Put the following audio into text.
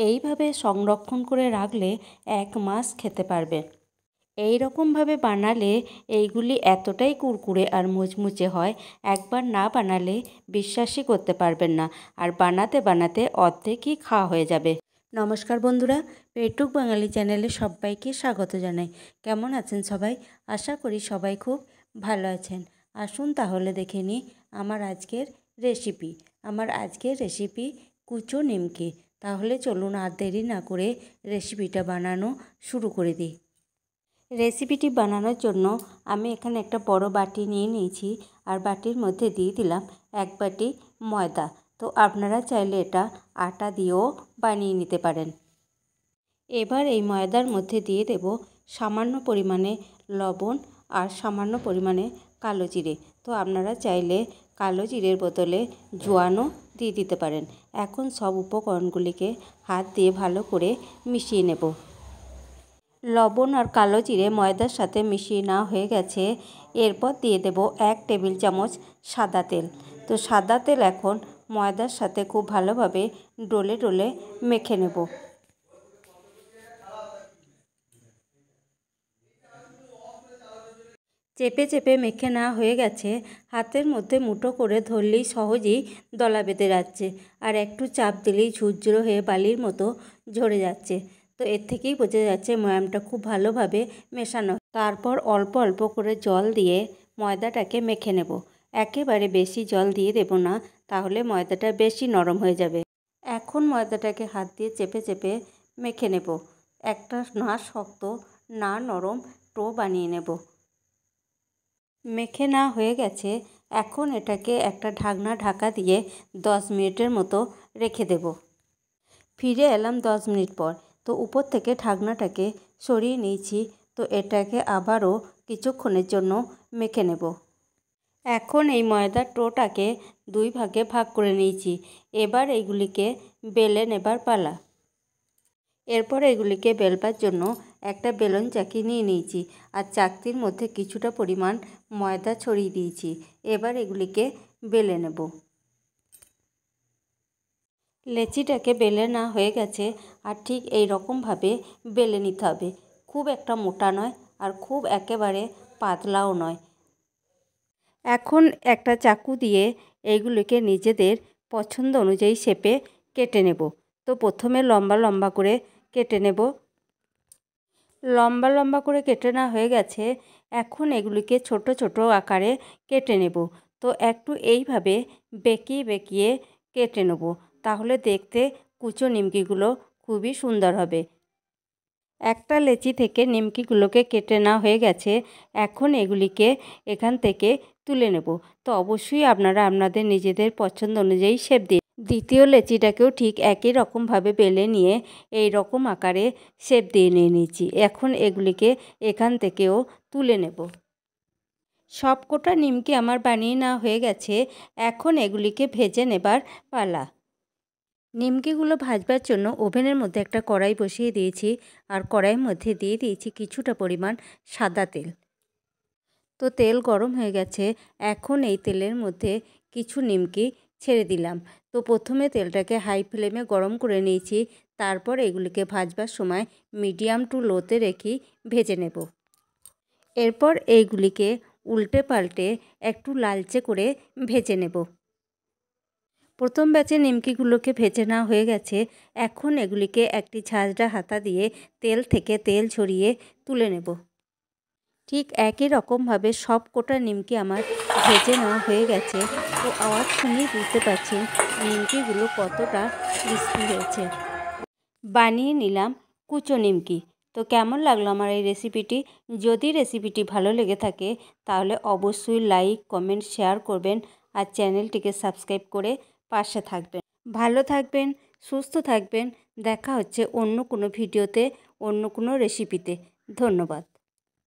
এইভাবে সংরক্ষণ করে রাখলে 1 মাস খেতে পারবেন। এই রকমভাবে বানালে এইগুলি এতটাই কুরকুরে আর মুচমুচে হয়, একবার না বানালে বিশ্বাসই করতে পারবেন না। আর বানাতে বানাতে অর্ধেকই খাওয়া হয়ে যাবে। নমস্কার বন্ধুরা, পেটুক বাঙালি চ্যানেলে সবাইকে স্বাগত জানাই। কেমন আছেন সবাই? আশা করি সবাই খুব ভালো আছেন। আসুন তাহলে দেখে নিই আমার আজকের রেসিপি কুচো নিমকি। তাহলে চলুন আর দেরি না করে রেসিপিটা বানানো শুরু করে দিই। রেসিপিটি বানানোর জন্য আমি এখানে একটা বড় বাটি নিয়ে নিয়েছি, আর বাটির মধ্যে দিয়ে দিলাম 1 বাটি ময়দা। তো আপনারা চাইলে এটা আটা দিয়েও বানিয়ে নিতে পারেন। এবার এই ময়দার মধ্যে দিয়ে দেব সামান্য পরিমাণে লবণ আর সামান্য পরিমাণে কালো জিরে। তো আপনারা চাইলে কালো জিরের বদলে জোয়ানও দিয়ে দিতে পারেন। এখন সব উপকরণগুলিকে হাত দিয়ে ভালো করে মিশিয়ে নেব। লবণ আর কালো জিরে ময়দার সাথে মিশিয়ে নেওয়া হয়ে গেছে। এরপর দিয়ে দেব 1 টেবিল চামচ সাদা তেল। তো সাদা তেল এখন ময়দার সাথে খুব ভালোভাবে ডলে ডলে মেখে নেব। চেপে চেপে মেখে নেওয়া হয়ে গেছে। হাতের মধ্যে মুঠো করে ধরলেই সহজেই দলা বেঁধে যাচ্ছে, আর একটু চাপ দিলেই ঝুরঝুরো হয়ে বালির মতো ঝরে যাচ্ছে। তো এর থেকেই বোঝা যাচ্ছে ময়ামটা খুব ভালোভাবে মেশানো। তারপর অল্প অল্প করে জল দিয়ে ময়দাটাকে মেখে নেব। একেবারে বেশি জল দিয়ে দেব না, তাহলে ময়দাটা বেশি নরম হয়ে যাবে। এখন ময়দাটাকে হাত দিয়ে চেপে চেপে মেখে নেব। একটা না শক্ত না নরম ডো বানিয়ে নেব। মেখে নেওয়া হয়ে গেছে। এখন এটাকে একটা ঢাকা দিয়ে 10 মিনিটের মতো রেখে দেব। ফিরে এলাম 10 মিনিট পর। তো উপর থেকে ঢাকনাটাকে সরিয়ে নিয়েছি। তো এটাকে আবারও কিছুক্ষণের জন্য মেখে নেব। এখন এই ময়দার ডোটাকে 2 ভাগে ভাগ করে নিয়েছি। এবার এইগুলিকে বেলে নেবার পালা। এরপর এগুলিকে বেলবার জন্য একটা বেলন চাকি নিয়ে নিয়েছি, আর চাকতির মধ্যে কিছুটা পরিমাণ ময়দা ছড়িয়ে দিয়েছি। এবার এগুলিকে বেলে নেব। লেচিটাকে বেলে না হয়ে গেছে, আর ঠিক এই রকমভাবে বেলে নিতে হবে। খুব একটা মোটা নয় আর খুব একেবারে পাতলাও নয়। এখন একটা চাকু দিয়ে এইগুলিকে নিজেদের পছন্দ অনুযায়ী শেপে কেটে নেব। তো প্রথমে লম্বা লম্বা করে কেটে নেব। লম্বা লম্বা করে কেটে নেওয়া হয়ে গেছে। এখন এগুলিকে ছোট ছোট আকারে কেটে নেব। তো একটু এইভাবে বেঁকিয়ে বেঁকিয়ে কেটে নেব, তাহলে দেখতে কুচো নিমকিগুলো খুবই সুন্দর হবে। একটা লেচি থেকে নিমকিগুলোকে কেটে নেওয়া হয়ে গেছে। এখন এগুলিকে এখান থেকে তুলে নেব। তো অবশ্যই আপনারা আপনাদের নিজেদের পছন্দ অনুযায়ী শেপ দিন। দ্বিতীয় লেচিটাকেও ঠিক একই রকমভাবে বেলে নিয়ে এই রকম আকারে শেপ দিয়ে নিয়েছি। এখন এগুলিকে এখান থেকেও তুলে নেব। সবকটা নিমকি আমার বানিয়ে নেওয়া হয়ে গেছে। এখন এগুলিকে ভেজে নেবার পালা। নিমকিগুলো ভাজবার জন্য ওভেনের মধ্যে একটা কড়াই বসিয়ে দিয়েছি, আর কড়াইয়ের মধ্যে দিয়ে দিয়েছি কিছুটা পরিমাণ সাদা তেল। তো তেল গরম হয়ে গেছে। এখন এই তেলের মধ্যে কিছু নিমকি ছেড়ে দিলাম। তো প্রথমে তেলটাকে হাই ফ্লেমে গরম করে নিয়েছি। তারপর এগুলিকে ভাজবার সময় মিডিয়াম টু লোতে রেখেই ভেজে নেব। এরপর এইগুলিকে উল্টে পাল্টে একটু লালচে করে ভেজে নেব। প্রথম ব্যাচে নিমকিগুলোকে ভেজে নেওয়া হয়ে গেছে। এখন এগুলিকে একটি ঝাঁঝরা হাতা দিয়ে তেল থেকে তেল ঝরিয়ে তুলে নেব। ঠিক একই রকমভাবে সব কটা নিমকি আমার ভেজে নেওয়া হয়ে গেছে। তো আওয়াজ শুনেই বুঝতে পারছেন নিমকিগুলো কতটা ক্রিস্পি হয়েছে। বানিয়ে নিলাম কুচো নিমকি। তো কেমন লাগলো আমার এই রেসিপিটি? যদি রেসিপিটি ভালো লেগে থাকে তাহলে অবশ্যই লাইক কমেন্ট শেয়ার করবেন, আর চ্যানেলটিকে সাবস্ক্রাইব করে পাশে থাকবেন। ভালো থাকবেন, সুস্থ থাকবেন। দেখা হচ্ছে অন্য কোনো ভিডিওতে, অন্য কোনো রেসিপিতে। ধন্যবাদ।